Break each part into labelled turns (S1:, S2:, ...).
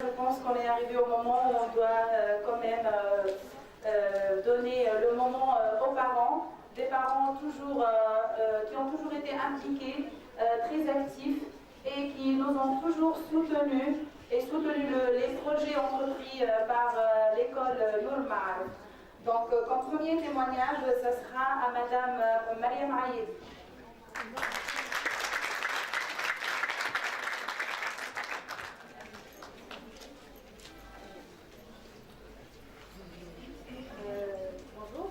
S1: Je pense qu'on est arrivé au moment où on doit quand même donner le moment aux parents, des parents toujours, qui ont toujours été impliqués, très actifs et qui nous ont toujours soutenus et soutenu les projets entrepris par l'école Nour Ma'arif. Donc, comme premier témoignage, ce sera à Madame Mariam Aïd.
S2: Bonjour.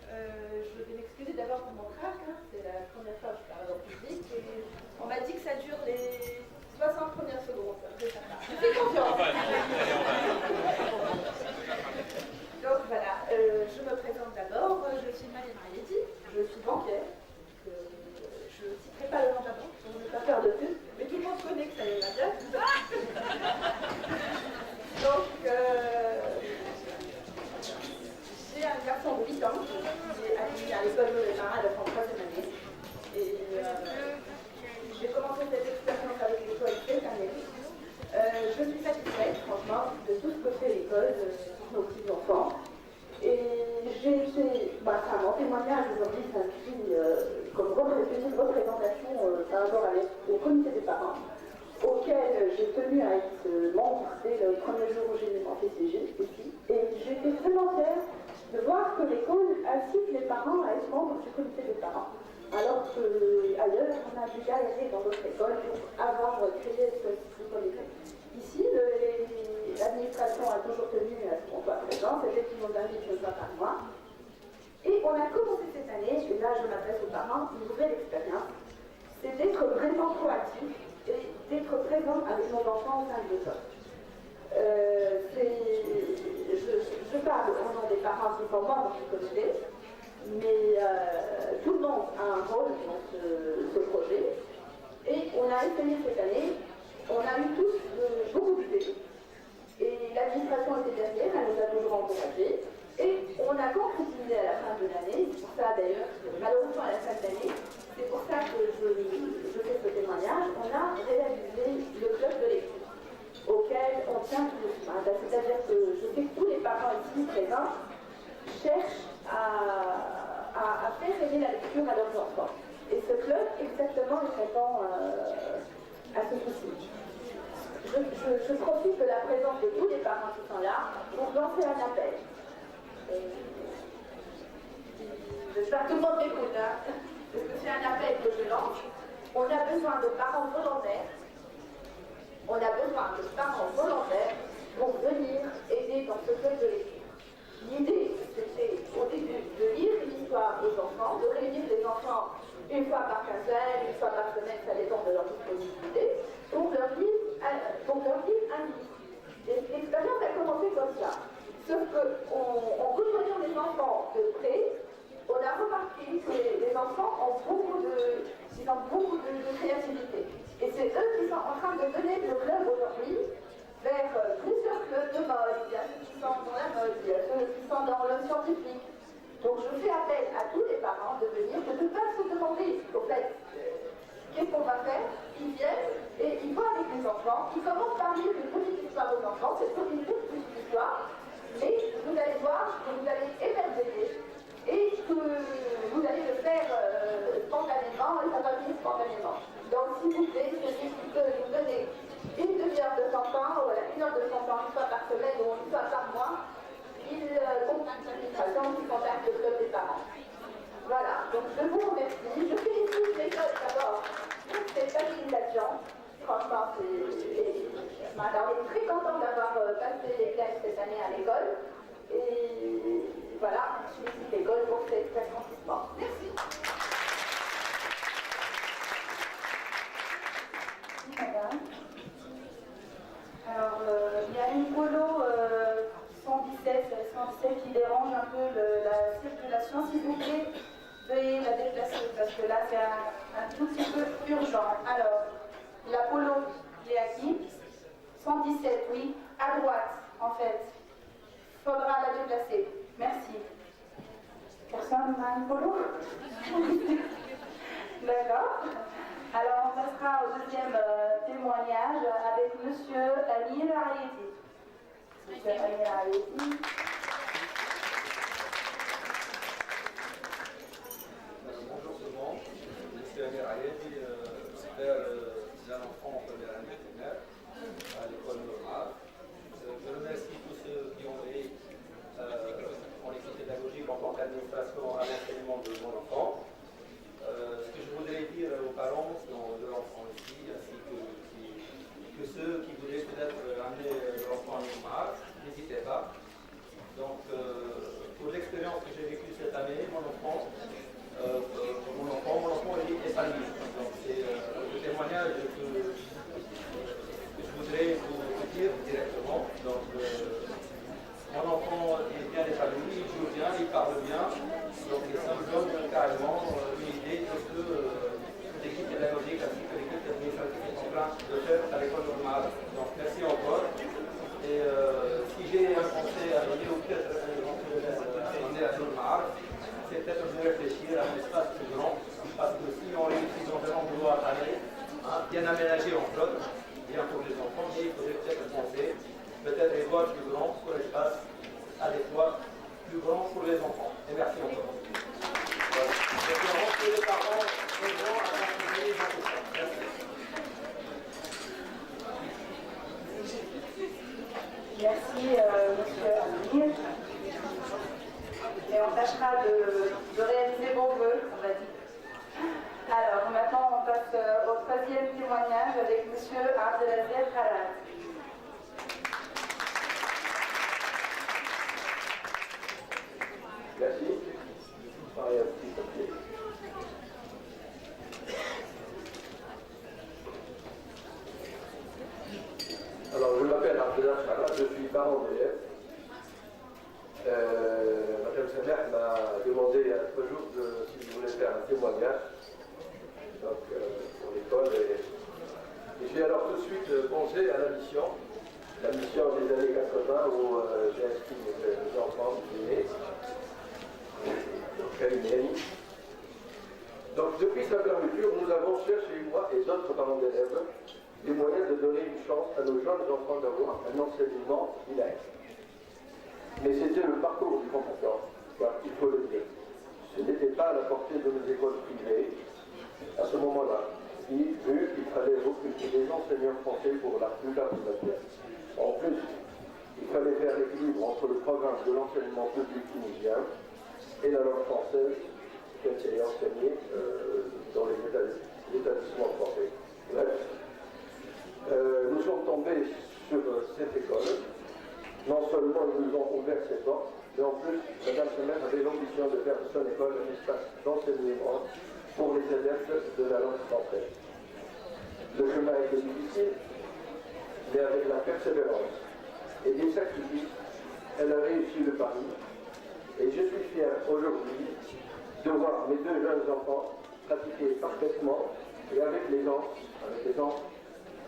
S2: Je vais m'excuser d'abord pour mon crack, hein. C'est la première fois que je parle en public et on m'a dit que ça dure les 60 premières secondes. Je fais confiance. Donc voilà, je me présente d'abord, je suis Mariam Aïd, je suis banquière. Je ne citerai pas le nom de la banque pour ne pas faire de pub, mais tout le monde connaît que ça y est la date. Donc, j'ai un garçon de 8 ans qui est admis à l'école de Marin à la 33e année. Et j'ai commencé cette expérience avec l'école cette année. Je suis satisfaite, franchement, de tout ce que fait l'école pour nos petits-enfants. Et j'ai fait, enfin, mon témoignage aujourd'hui s'inscrit comme une représentation par rapport au comité des parents, auquel j'ai tenu à être membre dès le premier jour où j'ai eu mon PCG ici. Et j'ai été vraiment fière de voir que l'école incite les parents à être membres du comité des parents. Alors qu'ailleurs, on a dû galérer dans d'autres écoles pour avoir créé ce comité. Ici, l'administration a toujours tenu à ce qu'on soit présent, c'était qu'ils nous invitent une fois par mois. Et on a commencé cette année, et là je m'adresse aux parents, une nouvelle expérience, c'est d'être vraiment proactif et d'être présent avec nos enfants au sein de l'école. Je parle au nom des parents qui sont membres du comité, mais tout le monde a un rôle dans ce projet. Et on a essayé cette année, on a eu tous beaucoup d'idées. Et l'administration était derrière, elle nous a toujours encouragés. Et on a concrétisé à la fin de l'année, c'est pour ça d'ailleurs, malheureusement à la fin de l'année, c'est pour ça que je fais ce témoignage, on a réalisé le club de lecture, auquel on tient tout le chemin. C'est-à-dire que je sais que tous les parents ici présents cherchent à faire aimer la lecture à leurs enfants. Et ce club, exactement, il répond à ce souci. Je profite de la présence de tous les parents qui sont là pour lancer un appel. J'espère que tout le monde m'écoute, hein, parce que c'est un appel que je lance. On a besoin de parents volontaires. On a besoin de parents volontaires pour venir aider dans ce club de lecture. L'idée, c'était au début de lire une histoire aux enfants, de réunir les enfants une fois par quinzaine, une fois par semaine, ça dépend de leur disponibilité, pour leur lire un livre. Et l'expérience a commencé comme ça. Sauf qu'en côtoyant les enfants de près, on a remarqué que les enfants ont beaucoup de créativité. Et c'est eux qui sont en train de mener le club aujourd'hui vers plusieurs clubs de mode. Il y a ceux qui sont dans la mode, il y a ceux qui sont dans le scientifique. Donc je fais appel à tous les parents de venir, de ne pas se demander au fait qu'est-ce qu'on va faire. Ils viennent et ils vont avec les enfants, ils commencent par lire une petite histoire aux enfants, c'est une toute petite histoire, mais vous allez voir que vous allez émerveiller et que vous allez le faire spontanément et ça va venir spontanément. Donc s'il vous plaît, celui qui peut nous donner une demi-heure de son temps, voilà, une heure de son temps, une fois par semaine ou une fois par mois, il contacte l'administration, il contacte le club des parents. Voilà, donc je vous remercie. Je félicite l'école d'abord pour cette habilitation. Franchement, on est très content d'avoir passé les classes cette année à l'école. Et voilà, je félicite l'école pour cet accomplissement. Merci.
S1: Madame. Alors, il y a une polo 117 qui dérange un peu la circulation. S'il vous plaît, veuillez la déplacer parce que là, c'est un tout petit peu urgent. Alors, la polo, il est acquis. 117, oui, à droite, en fait. Il faudra la déplacer. Merci. Personne n'a une polo? D'accord. Alors, on passera au deuxième témoignage avec monsieur Ayeti. Monsieur Amir Ayeti.
S3: Bonjour tout le monde, je suis Amir Ayeti, père d'un enfant en première année primaire à l'école normale. Je remercie tous ceux qui ont aidé en équipe pédagogique en tant qu'administration à l'enseignement de mon enfant. Ce que je voudrais dire aux parents de l'enfant ici, ainsi que ceux qui voulaient peut-être amener l'enfant en normal, n'hésitez pas. Donc, pour l'expérience que j'ai vécue cette année, mon enfant est épanoui. Donc, c'est le témoignage que je voudrais vous dire directement. Donc, mon enfant est bien épanoui, il joue bien, il parle bien. Donc, ça me donne carrément une idée de ce que l'équipe pédagogique ainsi que l'équipe administrative est en train de faire à l'école normale. Donc, merci encore. Et si j'ai un conseil à donner ou peut-être amener à normal, c'est peut-être de réfléchir à un espace plus grand, parce que si on réussit dans un endroit bien aménagé entre autres, bien pour les enfants, mais il faudrait peut-être penser, peut-être des voies plus grandes pour l'espace adéquat, plus grand pour les enfants. Et merci encore. Voilà. J'espère que les parents aideront à accompagner les enfants. Merci.
S1: Merci, monsieur Amir. Et on tâchera de réaliser vos vœux, on va dire. Alors, maintenant, on passe au troisième témoignage avec monsieur Abdelaziz Khalat.
S4: Merci. Pareil, un petit papier. Alors, je m'appelle Abdelaziz Khalat, je suis parent d'élève. Madame sa mère m'a demandé il y a 3 jours si je voulais faire un témoignage donc, pour l'école. Et j'ai alors tout de suite pensé à la mission des années 80 où j'ai inscrit mes enfants nés, donc à l'UNENI. Donc depuis sa fermeture, nous avons cherché, moi et d'autres parents d'élèves, les moyens de donner une chance à nos jeunes enfants d'avoir un enseignement bilingue. Mais c'était le parcours du combattant, car il faut le dire. Ce n'était pas à la portée de nos écoles privées à ce moment-là, vu qu'il fallait recruter des enseignants français pour la plupart des matières. En plus, il fallait faire l'équilibre entre le programme de l'enseignement public tunisien et la langue française qui est enseignée dans les établissements français. Bref, nous sommes tombés sur cette école. Non seulement ils nous ont ouvert ses portes, mais en plus, Madame sa mère avait l'ambition de faire de son école un espace d'enseignement pour les adeptes de la langue française. Le chemin a été difficile, mais avec la persévérance et des sacrifices, elle a réussi le pari. Et je suis fier aujourd'hui de voir mes 2 jeunes enfants pratiquer parfaitement et avec l'aisance,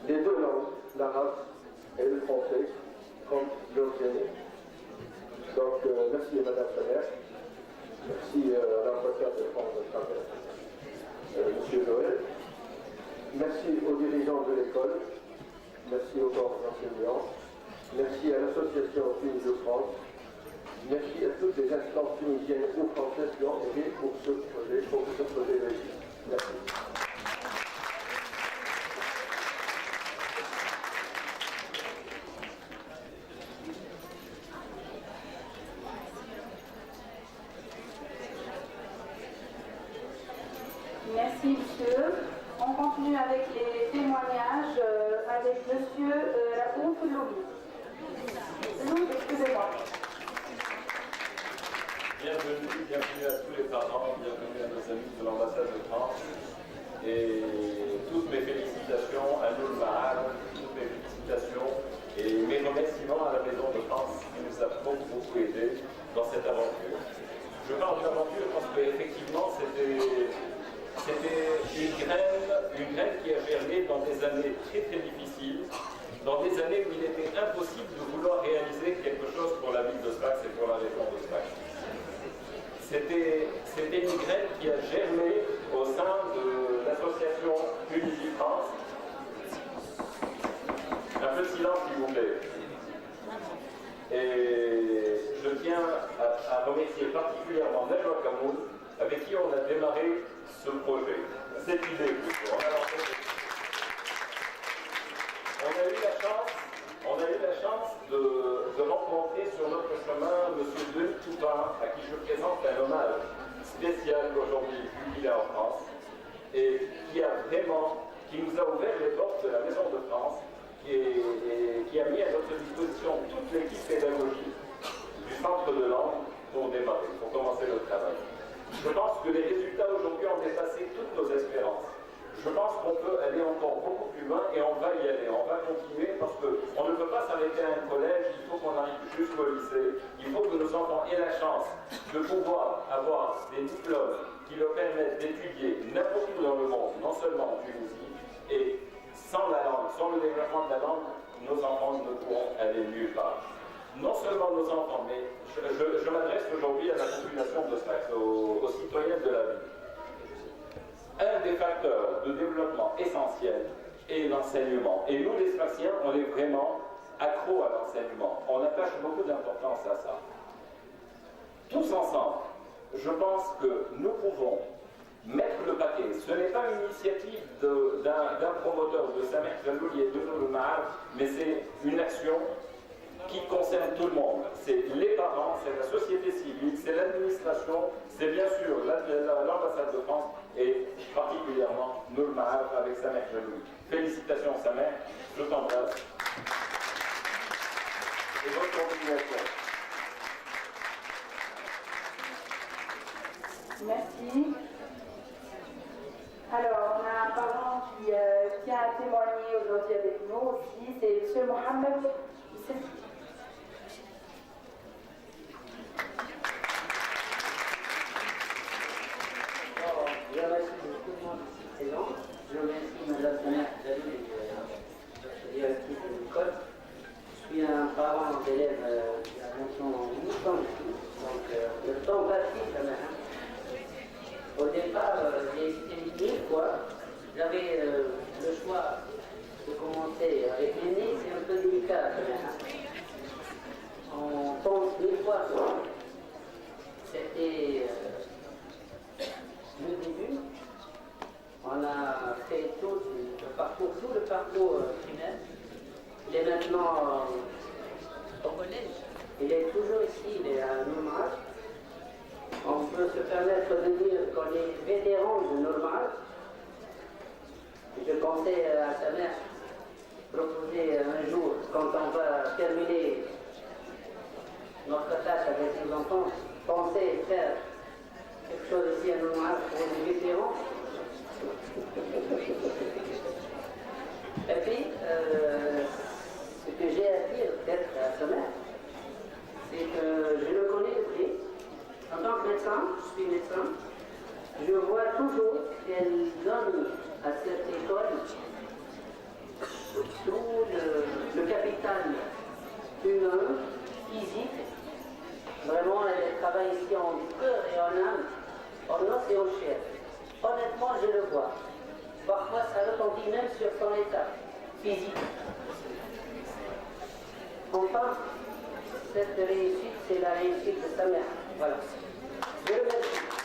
S4: les 2 langues, l'arabe et le français, comme l'enseignant. Donc, merci à Madame sa mère, merci à l'ambassadeur de France de Travers, Monsieur Joël, merci aux dirigeants de l'école, merci aux corps enseignants, merci à l'association Tunis de France, merci à toutes les instances tunisiennes ou françaises qui ont aidé pour que ce projet réussisse. Merci.
S1: Merci, monsieur. On continue avec les témoignages avec monsieur Raouf Loumi. Loumi, excusez-moi.
S5: Bienvenue à tous les parents, bienvenue à nos amis de l'ambassade de France. Et toutes mes félicitations à Noul Mahal, toutes mes félicitations et mes remerciements à la Maison de France qui nous a beaucoup aidés dans cette aventure. Je parle d'aventure parce qu'effectivement c'était une graine qui a germé dans des années très difficiles, dans des années où il était impossible de vouloir réaliser quelque chose pour la ville de Sfax et pour la région de Sfax. C'était une graine qui a germé au sein de l'association Tunisie France. Un peu de silence s'il vous plaît. Et je tiens à remercier particulièrement Najwa Kamoun, avec qui on a démarré ce projet, cette idée plutôt. On a eu la chance de rencontrer sur notre chemin M. Denis Toupin, à qui je présente un hommage spécial aujourd'hui, vu qu'il est en France, et qui nous a ouvert les portes de la Maison de France, et qui a mis à notre disposition toute l'équipe pédagogique du centre de langue pour démarrer, pour commencer le travail. Je pense que les résultats aujourd'hui ont dépassé toutes nos espérances. Je pense qu'on peut aller encore beaucoup plus loin et on va y aller, on va continuer parce qu'on ne peut pas s'arrêter à un collège, il faut qu'on arrive jusqu'au lycée, il faut que nos enfants aient la chance de pouvoir avoir des diplômes qui leur permettent d'étudier n'importe où dans le monde, non seulement en Tunisie, et sans la langue, sans le développement de la langue, nos enfants ne pourront aller nulle part. Non seulement nos enfants, mais je m'adresse aujourd'hui à la population de Sfax, aux citoyens de la ville. Un des facteurs de développement essentiel est l'enseignement. Et nous, les Sfaxiens, on est vraiment accros à l'enseignement. On attache beaucoup d'importance à ça. Tous ensemble, je pense que nous pouvons mettre le paquet. Ce n'est pas une initiative d'un promoteur de Samer Jalouli et de Nour Mahar, mais c'est une action qui concerne tout le monde. C'est les parents, c'est la société civile, c'est l'administration, c'est bien sûr l'ambassade de France et particulièrement Nour Mahar avec Samer Jalouli. Félicitations Samer, je t'embrasse. Et bonne continuation.
S1: Merci. Alors, on a un parent qui tient à témoigner aujourd'hui avec nous aussi, c'est M. Mohamed.
S6: Je remercie tout le monde présent. Je remercie Mme Samer Jalouli, notre directrice de l'école. Je suis un parent d'élèves qui a maintenant 8 ans ici, donc le temps passe vite quand même. Au départ, j'ai hésité 1000 fois. J'avais le choix de commencer avec l'aîné, c'est un peu délicat quand même. On pense 1000 fois. C'était le début. On a fait tout le parcours primaire. Il est maintenant au collège. Il est toujours ici, il est à Normal. On peut se permettre de dire qu'on est vétéran de Normal. Je pensais à sa mère proposer un jour, quand on va terminer notre tâche avec nos enfants, penser faire quelque chose ici à Normal pour les vétérans. Et puis, ce que j'ai à dire peut-être à sa mère, c'est que je le connais depuis. En tant que médecin, je suis médecin, je vois toujours qu'elle donne à cette école tout le capital humain, physique. Vraiment, elle travaille ici en cœur et en âme, en os et en chair. Honnêtement, je le vois. Parfois, ça retentit même sur son état physique. Enfin, cette réussite, c'est la réussite de sa mère. Voilà. Je le remercie.